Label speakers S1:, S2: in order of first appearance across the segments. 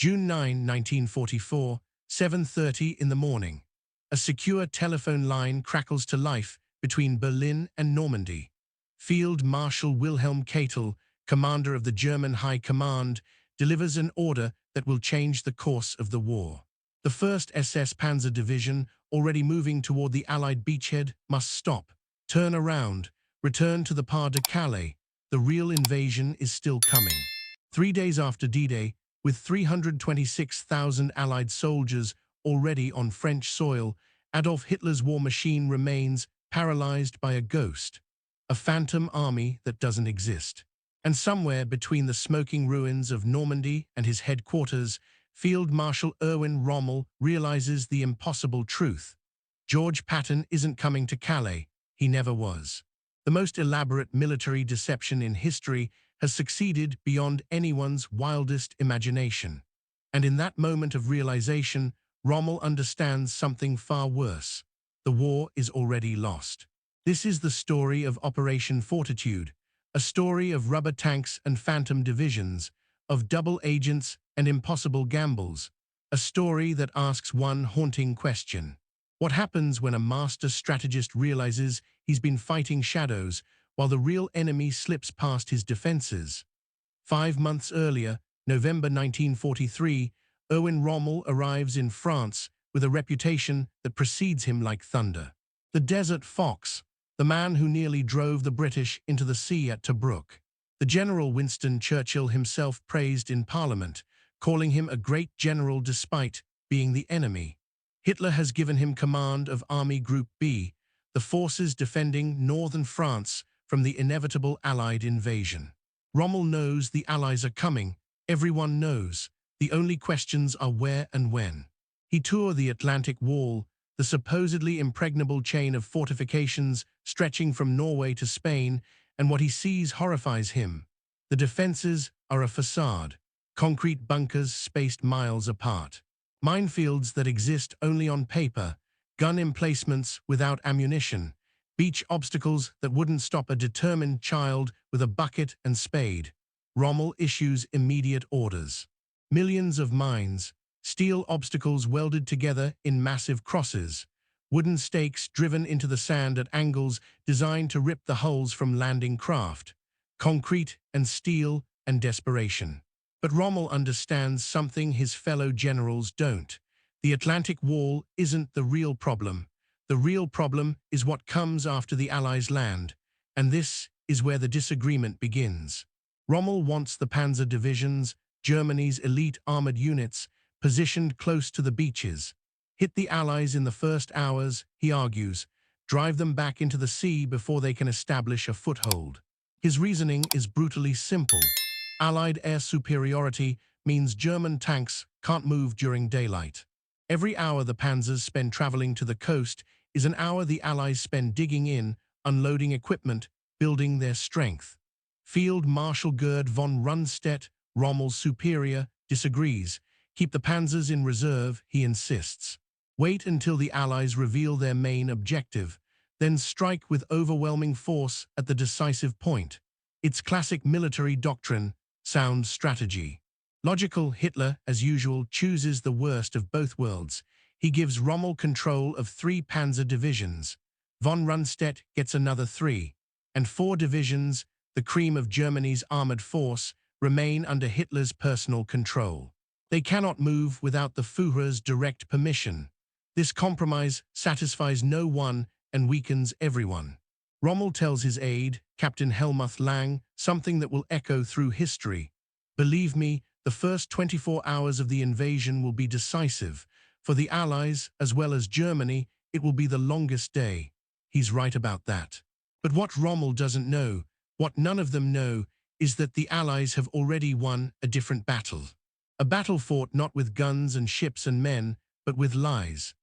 S1: June 9, 1944, 7:30 in the morning. A secure telephone line crackles to life between Berlin and Normandy. Field Marshal Wilhelm Keitel, commander of the German High Command, delivers an order that will change the course of the war. The 1st SS Panzer Division, already moving toward the Allied beachhead, must stop, turn around, return to the Pas de Calais. The real invasion is still coming. 3 days after D-Day, with 326,000 Allied soldiers already on French soil, Adolf Hitler's war machine remains paralyzed by a ghost, a phantom army that doesn't exist. And somewhere between the smoking ruins of Normandy and his headquarters, Field Marshal Erwin Rommel realizes the impossible truth. George Patton isn't coming to Calais. He never was. The most elaborate military deception in history has succeeded beyond anyone's wildest imagination. And in that moment of realization, Rommel understands something far worse. The war is already lost. This is the story of Operation Fortitude, a story of rubber tanks and phantom divisions, of double agents and impossible gambles, a story that asks one haunting question. What happens when a master strategist realizes he's been fighting shadows while the real enemy slips past his defenses? 5 months earlier, November 1943, Erwin Rommel arrives in France with a reputation that precedes him like thunder. The Desert Fox, the man who nearly drove the British into the sea at Tobruk. The General Winston Churchill himself praised in Parliament, calling him a great general despite being the enemy. Hitler has given him command of Army Group B, the forces defending northern France from the inevitable Allied invasion. Rommel knows the Allies are coming. Everyone knows. The only questions are where and when. He toured the Atlantic Wall, the supposedly impregnable chain of fortifications stretching from Norway to Spain, and what he sees horrifies him. The defenses are a facade, concrete bunkers spaced miles apart, minefields that exist only on paper, gun emplacements without ammunition, beach obstacles that wouldn't stop a determined child with a bucket and spade. Rommel issues immediate orders. Millions of mines, steel obstacles welded together in massive crosses, wooden stakes driven into the sand at angles designed to rip the hulls from landing craft, concrete and steel and desperation. But Rommel understands something his fellow generals don't. The Atlantic Wall isn't the real problem. The real problem is what comes after the Allies land, and this is where the disagreement begins. Rommel wants the Panzer divisions, Germany's elite armored units, positioned close to the beaches. Hit the Allies in the first hours, he argues, drive them back into the sea before they can establish a foothold. His reasoning is brutally simple. Allied air superiority means German tanks can't move during daylight. Every hour the Panzers spend traveling to the coast is an hour the Allies spend digging in, unloading equipment, building their strength. Field Marshal Gerd von Rundstedt, Rommel's superior, disagrees. Keep the Panzers in reserve, he insists. Wait until the Allies reveal their main objective, then strike with overwhelming force at the decisive point. It's classic military doctrine, sound strategy. Logical, Hitler, as usual, chooses the worst of both worlds. He gives Rommel control of 3 Panzer divisions. Von Rundstedt gets another 3. And 4 divisions, the cream of Germany's armored force, remain under Hitler's personal control. They cannot move without the Führer's direct permission. This compromise satisfies no one and weakens everyone. Rommel tells his aide, Captain Helmuth Lang, something that will echo through history. Believe me, the first 24 hours of the invasion will be decisive. For the Allies, as well as Germany, it will be the longest day. He's right about that. But what Rommel doesn't know, what none of them know, is that the Allies have already won a different battle. A battle fought not with guns and ships and men, but with lies.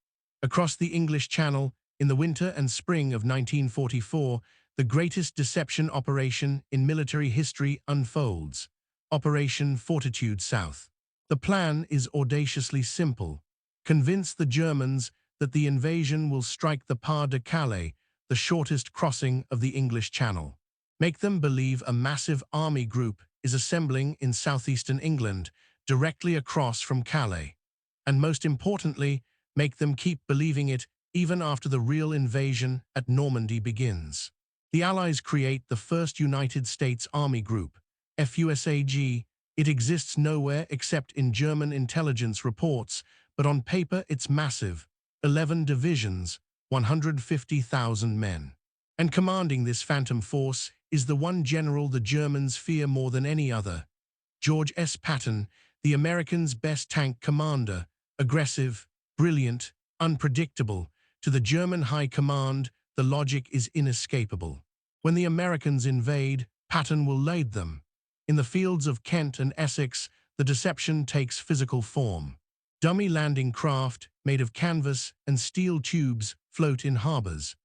S1: Across the English Channel, in the winter and spring of 1944, the greatest deception operation in military history unfolds. Operation Fortitude South. The plan is audaciously simple. Convince the Germans that the invasion will strike the Pas de Calais, the shortest crossing of the English Channel. Make them believe a massive army group is assembling in southeastern England, directly across from Calais. And most importantly, make them keep believing it even after the real invasion at Normandy begins. The Allies create the first United States Army Group, FUSAG. It exists nowhere except in German intelligence reports, but on paper it's massive, 11 divisions, 150,000 men. And commanding this phantom force is the one general the Germans fear more than any other, George S. Patton, the Americans' best tank commander, aggressive, brilliant, unpredictable. To the German high command, the logic is inescapable. When the Americans invade, Patton will lead them. In the fields of Kent and Essex, the deception takes physical form. Dummy landing craft, made of canvas and steel tubes, float in harbors.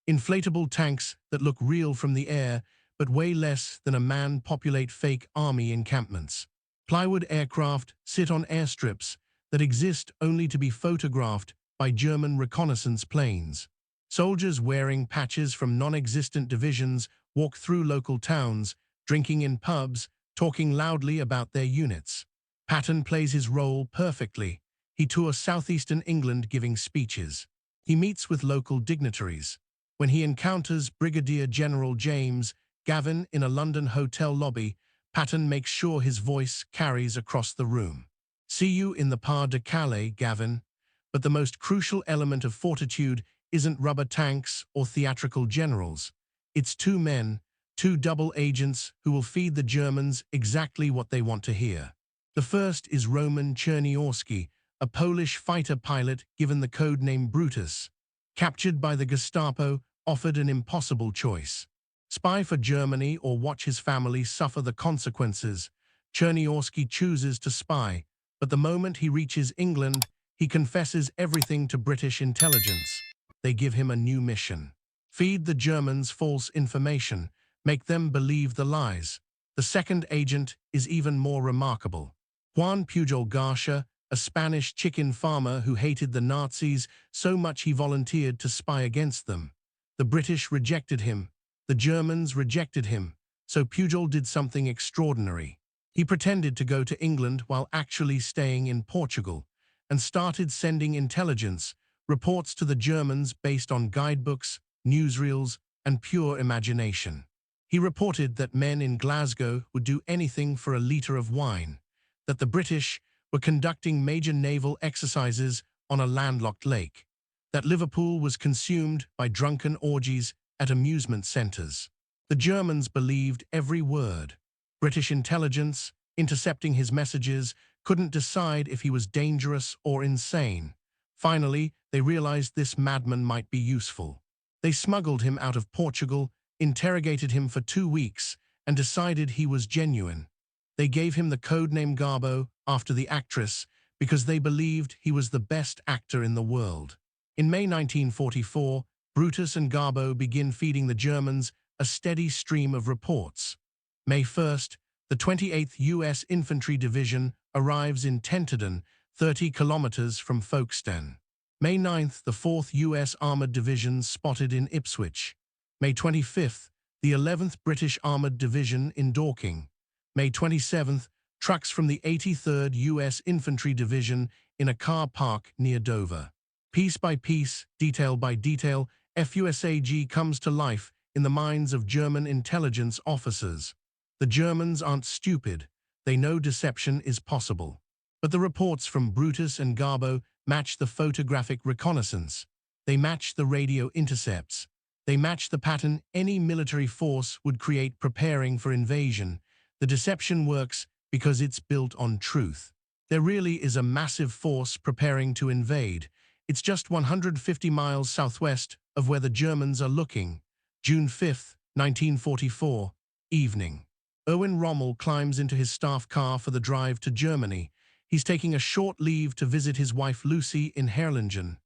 S1: Inflatable tanks that look real from the air, but weigh less than a man populate fake army encampments. Plywood aircraft sit on airstrips that exist only to be photographed by German reconnaissance planes. Soldiers wearing patches from non-existent divisions walk through local towns, drinking in pubs, talking loudly about their units. Patton plays his role perfectly. He tours southeastern England giving speeches. He meets with local dignitaries. When he encounters Brigadier General James Gavin in a London hotel lobby, Patton makes sure his voice carries across the room. See you in the Pas de Calais, Gavin. But the most crucial element of Fortitude isn't rubber tanks or theatrical generals. It's two men, two double agents who will feed the Germans exactly what they want to hear. The first is Roman Czerniawski, a Polish fighter pilot given the code name Brutus. Captured by the Gestapo, offered an impossible choice. Spy for Germany or watch his family suffer the consequences. Czerniawski chooses to spy, but the moment he reaches England, he confesses everything to British intelligence. They give him a new mission. Feed the Germans false information, make them believe the lies. The second agent is even more remarkable. Juan Pujol Garcia, a Spanish chicken farmer who hated the Nazis so much he volunteered to spy against them. The British rejected him. The Germans rejected him. So Pujol did something extraordinary. He pretended to go to England while actually staying in Portugal and started sending intelligence, reports to the Germans based on guidebooks, newsreels, and pure imagination. He reported that men in Glasgow would do anything for a litre of wine, that the British were conducting major naval exercises on a landlocked lake, that Liverpool was consumed by drunken orgies at amusement centres. The Germans believed every word. British intelligence, intercepting his messages, couldn't decide if he was dangerous or insane. Finally, they realized this madman might be useful. They smuggled him out of Portugal, interrogated him for 2 weeks, and decided he was genuine. They gave him the codename Garbo after the actress because they believed he was the best actor in the world. In May 1944, Brutus and Garbo begin feeding the Germans a steady stream of reports. May 1st, the 28th U.S. Infantry Division arrives in Tenterden, 30 kilometers from Folkestone. May 9th, the 4th U.S. Armored Division spotted in Ipswich. May 25th, the 11th British Armored Division in Dorking. May 27th, trucks from the 83rd U.S. Infantry Division in a car park near Dover. Piece by piece, detail by detail, FUSAG comes to life in the minds of German intelligence officers. The Germans aren't stupid. They know deception is possible. But the reports from Brutus and Garbo match the photographic reconnaissance. They match the radio intercepts. They match the pattern any military force would create preparing for invasion. The deception works because it's built on truth. There really is a massive force preparing to invade. It's just 150 miles southwest of where the Germans are looking. June 5, 1944, evening. Erwin Rommel climbs into his staff car for the drive to Germany. He's taking a short leave to visit his wife Lucy in Herlingen.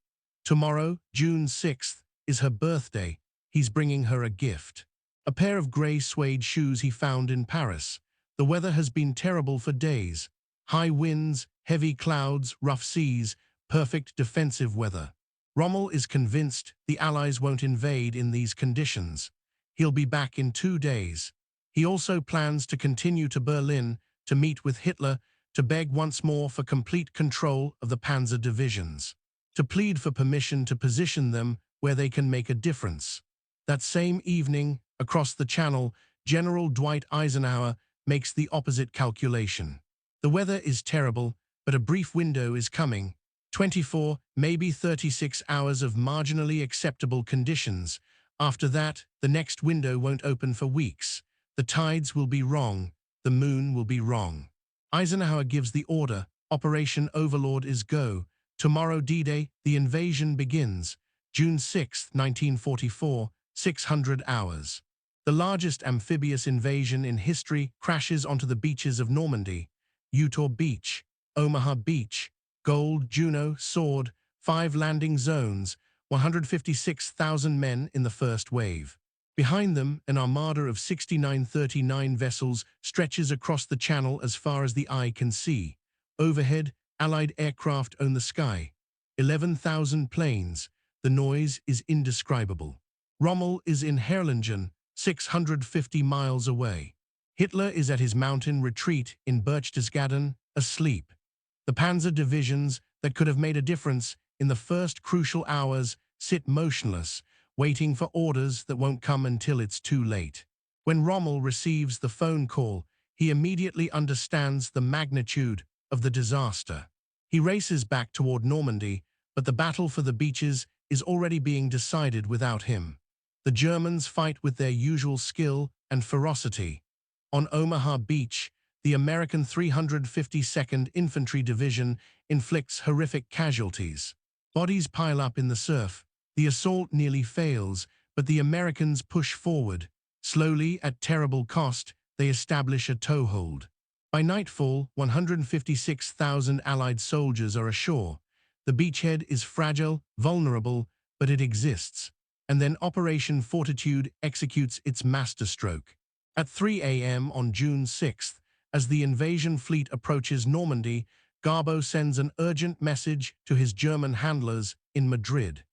S1: Tomorrow, June 6th, is her birthday. He's bringing her a gift. A pair of grey suede shoes he found in Paris. The weather has been terrible for days. High winds, heavy clouds, rough seas, perfect defensive weather. Rommel is convinced the Allies won't invade in these conditions. He'll be back in 2 days. He also plans to continue to Berlin to meet with Hitler to beg once more for complete control of the panzer divisions, to plead for permission to position them where they can make a difference. That same evening, across the Channel, General Dwight Eisenhower makes the opposite calculation. The weather is terrible, but a brief window is coming. 24, maybe 36 hours of marginally acceptable conditions. After that, the next window won't open for weeks. The tides will be wrong. The moon will be wrong. Eisenhower gives the order. Operation Overlord is go. Tomorrow D-Day, the invasion begins. June 6, 1944, 600 hours. The largest amphibious invasion in history crashes onto the beaches of Normandy. Utah Beach, Omaha Beach, Gold, Juno, Sword, 5 landing zones, 156,000 men in the first wave. Behind them, an armada of 6939 vessels stretches across the Channel as far as the eye can see. Overhead, Allied aircraft own the sky. 11,000 planes. The noise is indescribable. Rommel is in Herrlingen, 650 miles away. Hitler is at his mountain retreat in Berchtesgaden, asleep. The panzer divisions that could have made a difference in the first crucial hours sit motionless, waiting for orders that won't come until it's too late. When Rommel receives the phone call, he immediately understands the magnitude of the disaster. He races back toward Normandy, but the battle for the beaches is already being decided without him. The Germans fight with their usual skill and ferocity. On Omaha Beach, the American 352nd Infantry Division inflicts horrific casualties. Bodies pile up in the surf. The assault nearly fails, but the Americans push forward. Slowly, at terrible cost, they establish a toehold. By nightfall, 156,000 Allied soldiers are ashore. The beachhead is fragile, vulnerable, but it exists. And then Operation Fortitude executes its masterstroke. At 3 a.m. on June 6th, as the invasion fleet approaches Normandy, Garbo sends an urgent message to his German handlers in Madrid.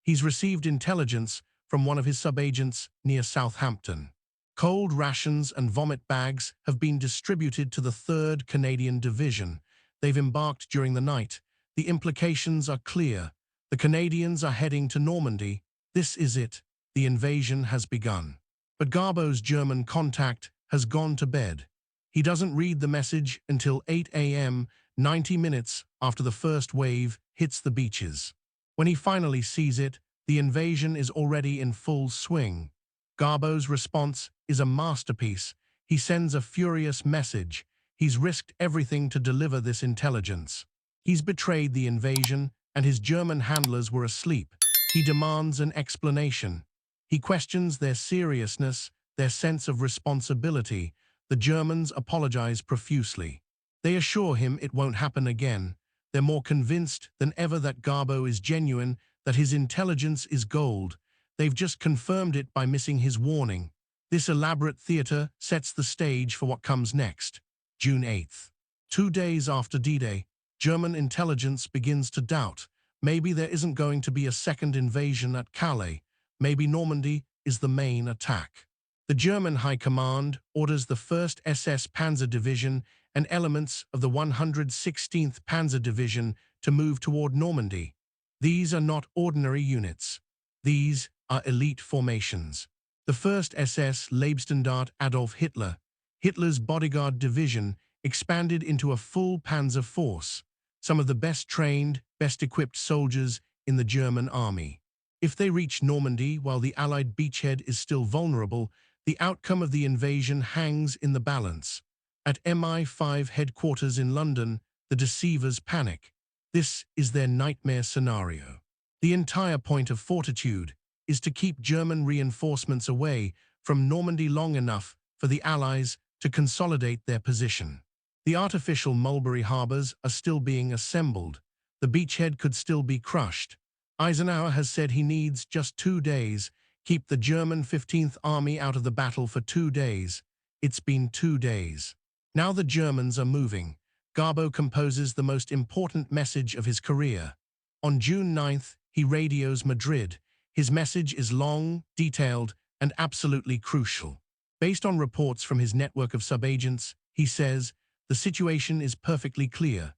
S1: He's received intelligence from one of his subagents near Southampton. Cold rations and vomit bags have been distributed to the 3rd Canadian Division. They've embarked during the night. The implications are clear. The Canadians are heading to Normandy. This is it. The invasion has begun. But Garbo's German contact has gone to bed. He doesn't read the message until 8 a.m., 90 minutes after the first wave hits the beaches. When he finally sees it, the invasion is already in full swing. Garbo's response is a masterpiece. He sends a furious message. He's risked everything to deliver this intelligence. He's betrayed the invasion, and his German handlers were asleep. He demands an explanation. He questions their seriousness, their sense of responsibility. The Germans apologize profusely. They assure him it won't happen again. They're more convinced than ever that Garbo is genuine, that his intelligence is gold. They've just confirmed it by missing his warning. This elaborate theater sets the stage for what comes next. June 8th. 2 days after D-Day, German intelligence begins to doubt. Maybe there isn't going to be a second invasion at Calais. Maybe Normandy is the main attack. The German High Command orders the 1st SS Panzer Division and elements of the 116th Panzer Division to move toward Normandy. These are not ordinary units. These are elite formations. The 1st SS Leibstandarte Adolf Hitler, Hitler's bodyguard division, expanded into a full panzer force, some of the best trained, best equipped soldiers in the German army. If they reach Normandy while the Allied beachhead is still vulnerable, the outcome of the invasion hangs in the balance. At MI5 headquarters in London, the deceivers panic. This is their nightmare scenario. The entire point of Fortitude is to keep German reinforcements away from Normandy long enough for the Allies to consolidate their position. The artificial Mulberry harbors are still being assembled. The beachhead could still be crushed. Eisenhower has said he needs just 2 days. Keep the German 15th Army out of the battle for 2 days. It's been 2 days. Now the Germans are moving. Garbo composes the most important message of his career. On June 9th, he radios Madrid. His message is long, detailed, and absolutely crucial. Based on reports from his network of subagents, he says, the situation is perfectly clear.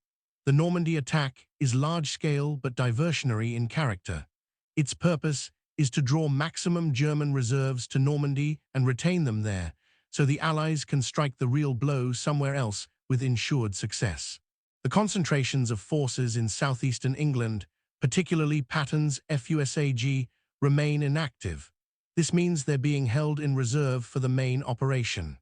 S1: The Normandy attack is large-scale but diversionary in character. Its purpose is to draw maximum German reserves to Normandy and retain them there, so the Allies can strike the real blow somewhere else with ensured success. The concentrations of forces in southeastern England, particularly Patton's FUSAG, remain inactive. This means they're being held in reserve for the main operation.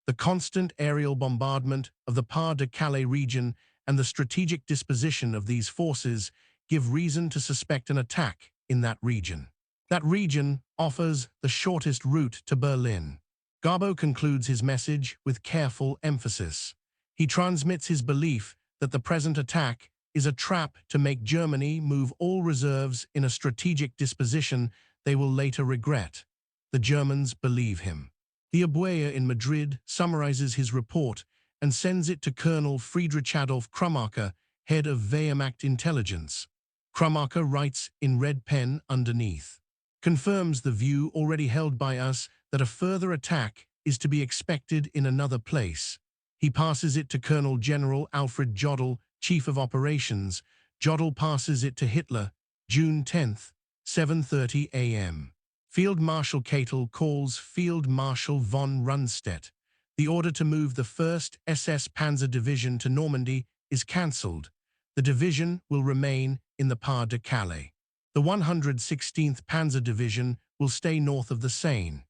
S1: The constant aerial bombardment of the Pas-de-Calais region and the strategic disposition of these forces give reason to suspect an attack in that region. That region offers the shortest route to Berlin. Garbo concludes his message with careful emphasis. He transmits his belief that the present attack is a trap to make Germany move all reserves in a strategic disposition they will later regret. The Germans believe him. The Abwehr in Madrid summarizes his report and sends it to Colonel Friedrich Adolf Krummacher, head of Wehrmacht intelligence. Krummacher writes in red pen underneath, confirms the view already held by us that a further attack is to be expected in another place. He passes it to Colonel General Alfred Jodl, Chief of Operations. Jodl passes it to Hitler, June 10, 7:30 a.m. Field Marshal Keitel calls Field Marshal von Rundstedt. The order to move the 1st SS Panzer Division to Normandy is cancelled. The division will remain in the Pas-de-Calais. The 116th Panzer Division will stay north of the Seine.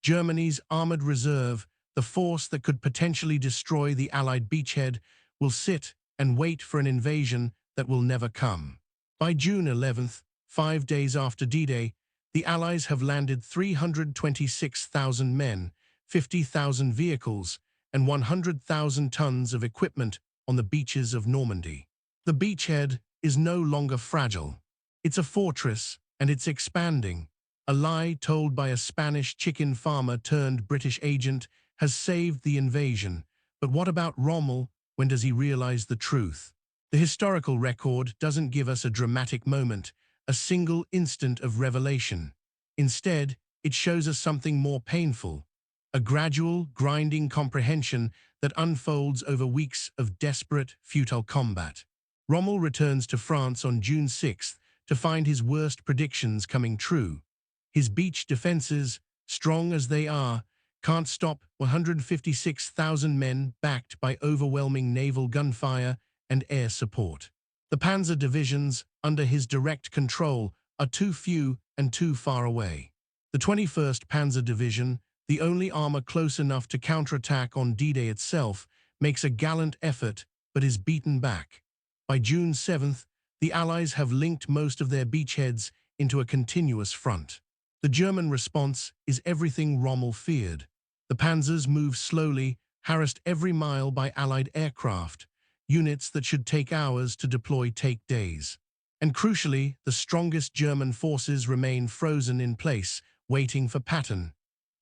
S1: Germany's armoured reserve, the force that could potentially destroy the Allied beachhead, will sit and wait for an invasion that will never come. By June 11th, 5 days after D-Day, the Allies have landed 326,000 men, 50,000 vehicles, and 100,000 tons of equipment on the beaches of Normandy. The beachhead is no longer fragile. It's a fortress, and it's expanding. A lie told by a Spanish chicken farmer turned British agent has saved the invasion. But what about Rommel? When does he realize the truth? The historical record doesn't give us a dramatic moment, a single instant of revelation. Instead, it shows us something more painful, a gradual, grinding comprehension that unfolds over weeks of desperate, futile combat. Rommel returns to France on June 6 to find his worst predictions coming true. His beach defenses, strong as they are, can't stop 156,000 men backed by overwhelming naval gunfire and air support. The Panzer divisions, under his direct control, are too few and too far away. The 21st Panzer Division, the only armor close enough to counterattack on D-Day itself, makes a gallant effort but is beaten back. By June 7th, the Allies have linked most of their beachheads into a continuous front. The German response is everything Rommel feared. The Panzers move slowly, harassed every mile by Allied aircraft. Units that should take hours to deploy take days. And crucially, the strongest German forces remain frozen in place, waiting for Patton.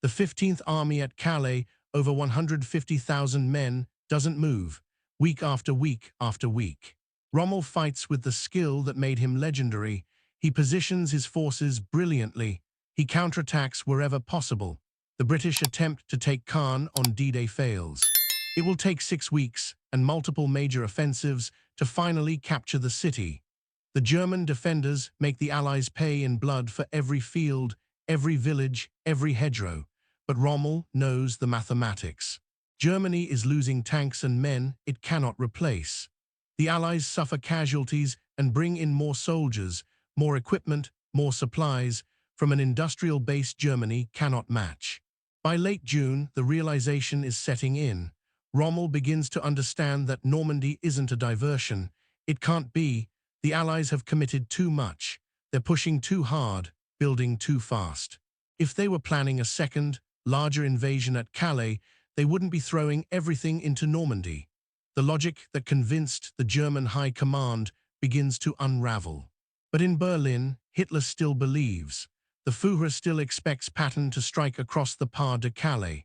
S1: The 15th Army at Calais, over 150,000 men, doesn't move, week after week after week. Rommel fights with the skill that made him legendary. He positions his forces brilliantly. He counterattacks wherever possible. The British attempt to take Caen on D-Day fails. It will take 6 weeks and multiple major offensives to finally capture the city. The German defenders make the Allies pay in blood for every field, every village, every hedgerow. But Rommel knows the mathematics. Germany is losing tanks and men it cannot replace. The Allies suffer casualties and bring in more soldiers, more equipment, more supplies from an industrial base Germany cannot match. By late June, the realization is setting in. Rommel begins to understand that Normandy isn't a diversion. It can't be. The Allies have committed too much. They're pushing too hard, building too fast. If they were planning a second, larger invasion at Calais, they wouldn't be throwing everything into Normandy. The logic that convinced the German high command begins to unravel. But in Berlin, Hitler still believes. The Führer still expects Patton to strike across the Pas-de-Calais.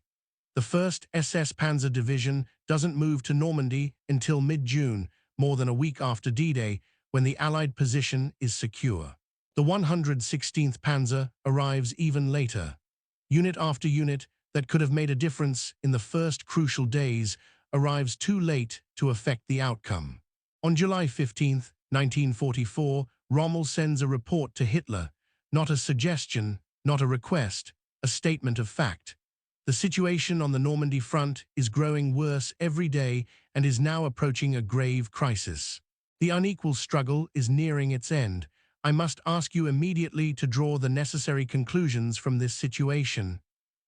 S1: The 1st SS Panzer Division doesn't move to Normandy until mid-June, more than a week after D-Day, when the Allied position is secure. The 116th Panzer arrives even later. Unit after unit that could have made a difference in the first crucial days arrives too late to affect the outcome. On July 15, 1944, Rommel sends a report to Hitler, not a suggestion, not a request, a statement of fact. The situation on the Normandy front is growing worse every day and is now approaching a grave crisis. The unequal struggle is nearing its end. I must ask you immediately to draw the necessary conclusions from this situation.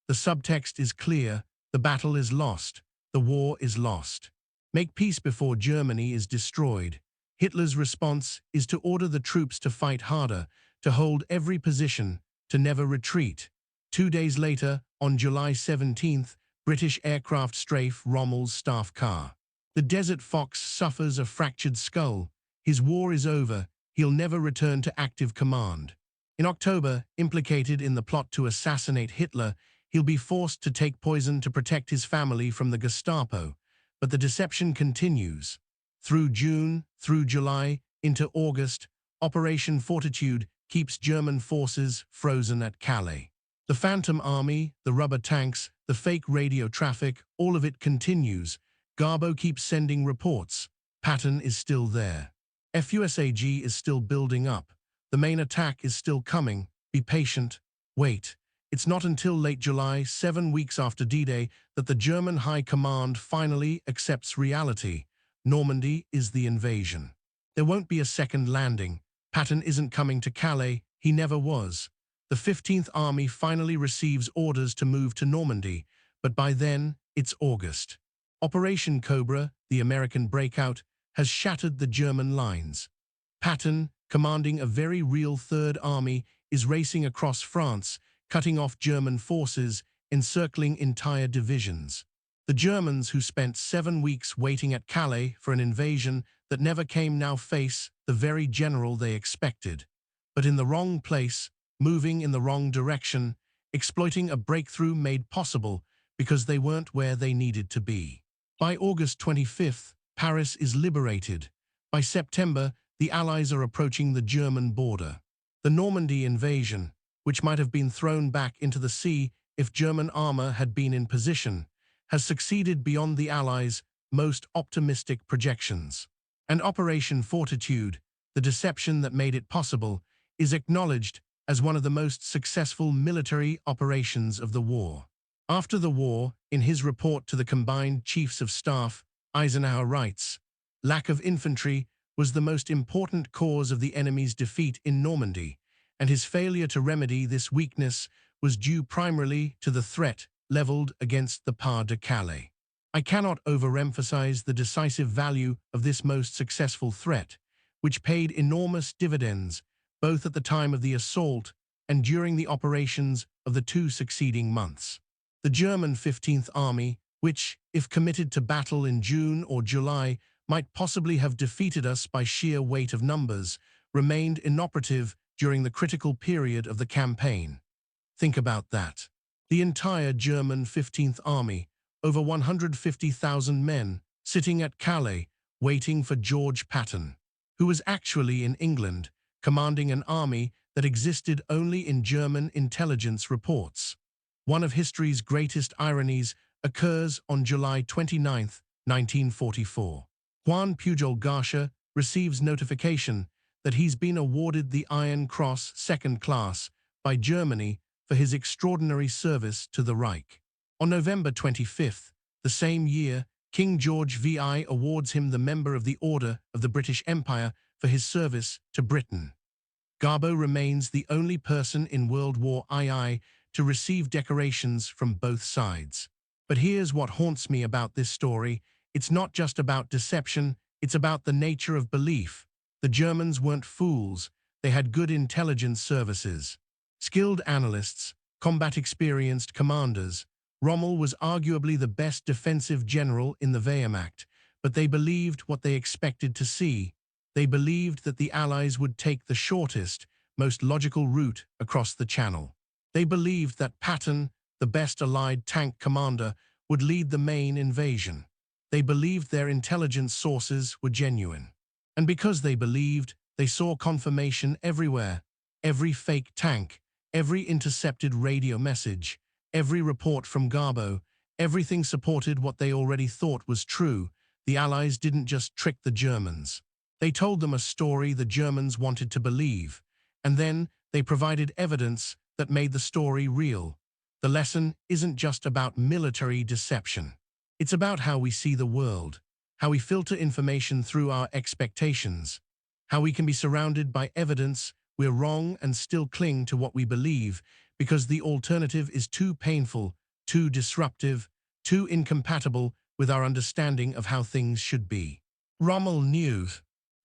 S1: The subtext is clear. The battle is lost. The war is lost. Make peace before Germany is destroyed. Hitler's response is to order the troops to fight harder, to hold every position, to never retreat. 2 days later, on July 17th, British aircraft strafe Rommel's staff car. The Desert Fox suffers a fractured skull. His war is over. He'll never return to active command. In October, implicated in the plot to assassinate Hitler, he'll be forced to take poison to protect his family from the Gestapo. But the deception continues. Through June, through July, into August, Operation Fortitude keeps German forces frozen at Calais. The Phantom Army, the rubber tanks, the fake radio traffic, all of it continues. Garbo keeps sending reports. Patton is still there. FUSAG is still building up. The main attack is still coming. Be patient. Wait. It's not until late July, 7 weeks after D-Day, that the German High Command finally accepts reality. Normandy is the invasion. There won't be a second landing. Patton isn't coming to Calais. He never was. The 15th Army finally receives orders to move to Normandy, but by then, it's August. Operation Cobra, the American breakout, has shattered the German lines. Patton, commanding a very real Third Army, is racing across France, cutting off German forces, encircling entire divisions. The Germans, who spent 7 weeks waiting at Calais for an invasion that never came, now face the very general they expected. But in the wrong place, moving in the wrong direction, exploiting a breakthrough made possible because they weren't where they needed to be. By August 25th, Paris is liberated. By September, the Allies are approaching the German border. The Normandy invasion, which might have been thrown back into the sea if German armor had been in position, has succeeded beyond the Allies' most optimistic projections. And Operation Fortitude, the deception that made it possible, is acknowledged as one of the most successful military operations of the war. After the war, in his report to the Combined Chiefs of Staff, Eisenhower writes, "Lack of infantry was the most important cause of the enemy's defeat in Normandy, and his failure to remedy this weakness was due primarily to the threat leveled against the Pas de Calais." I cannot overemphasize the decisive value of this most successful threat, which paid enormous dividends both at the time of the assault and during the operations of the 2 succeeding months. The German 15th Army, which, if committed to battle in June or July, might possibly have defeated us by sheer weight of numbers, remained inoperative during the critical period of the campaign. Think about that. The entire German 15th Army, over 150,000 men, sitting at Calais, waiting for George Patton, who was actually in England, commanding an army that existed only in German intelligence reports. One of history's greatest ironies occurs on July 29, 1944. Juan Pujol Garcia receives notification that he's been awarded the Iron Cross Second Class by Germany for his extraordinary service to the Reich. On November 25th, the same year, King George VI awards him the Member of the Order of the British Empire for his service to Britain. Garbo remains the only person in World War II to receive decorations from both sides. But here's what haunts me about this story. It's not just about deception, it's about the nature of belief. The Germans weren't fools. They had good intelligence services, skilled analysts, combat-experienced commanders. Rommel was arguably the best defensive general in the Wehrmacht, but they believed what they expected to see. They believed that the Allies would take the shortest, most logical route across the Channel. They believed that Patton, the best allied tank commander, would lead the main invasion. They believed their intelligence sources were genuine. And because they believed, they saw confirmation everywhere. Every fake tank, every intercepted radio message, every report from Garbo, Everything supported what they already thought was true. The Allies didn't just trick the Germans. They told them a story the Germans wanted to believe, and then they provided evidence that made the story real. The lesson isn't just about military deception. It's about how we see the world, how we filter information through our expectations, how we can be surrounded by evidence we're wrong and still cling to what we believe because the alternative is too painful, too disruptive, too incompatible with our understanding of how things should be. Rommel knew.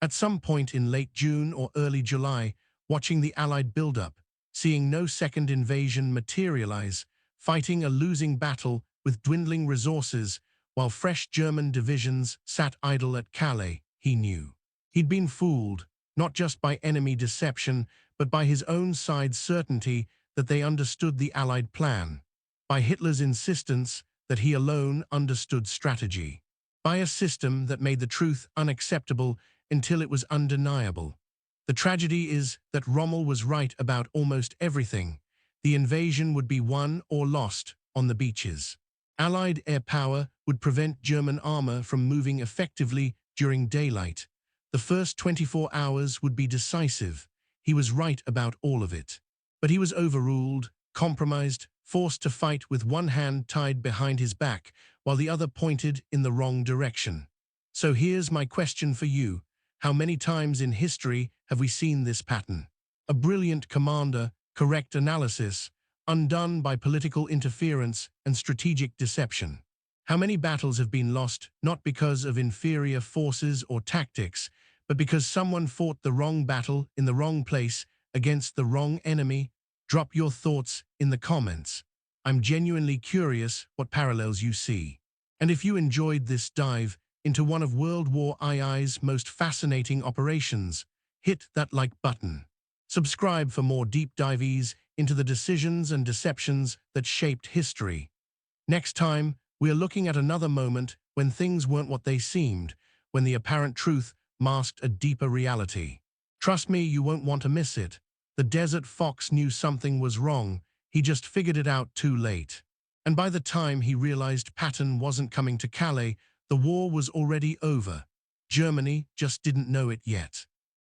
S1: At some point in late June or early July, watching the Allied build-up, seeing no second invasion materialize, fighting a losing battle with dwindling resources, while fresh German divisions sat idle at Calais, he knew. He'd been fooled, not just by enemy deception, but by his own side's certainty that they understood the Allied plan, by Hitler's insistence that he alone understood strategy, by a system that made the truth unacceptable until it was undeniable. The tragedy is that Rommel was right about almost everything. The invasion would be won or lost on the beaches. Allied air power would prevent German armor from moving effectively during daylight. The first 24 hours would be decisive. He was right about all of it. But he was overruled, compromised, forced to fight with one hand tied behind his back while the other pointed in the wrong direction. So here's my question for you. How many times in history have we seen this pattern? A brilliant commander, correct analysis, undone by political interference and strategic deception. How many battles have been lost not because of inferior forces or tactics, but because someone fought the wrong battle in the wrong place against the wrong enemy? Drop your thoughts in the comments. I'm genuinely curious what parallels you see. And if you enjoyed this dive into one of World War II's most fascinating operations, hit that like button. Subscribe for more deep dives into the decisions and deceptions that shaped history. Next time, we're looking at another moment when things weren't what they seemed, when the apparent truth masked a deeper reality. Trust me, you won't want to miss it. The Desert Fox knew something was wrong. He just figured it out too late. And by the time he realized Patton wasn't coming to Calais, the war was already over. Germany just didn't know it yet.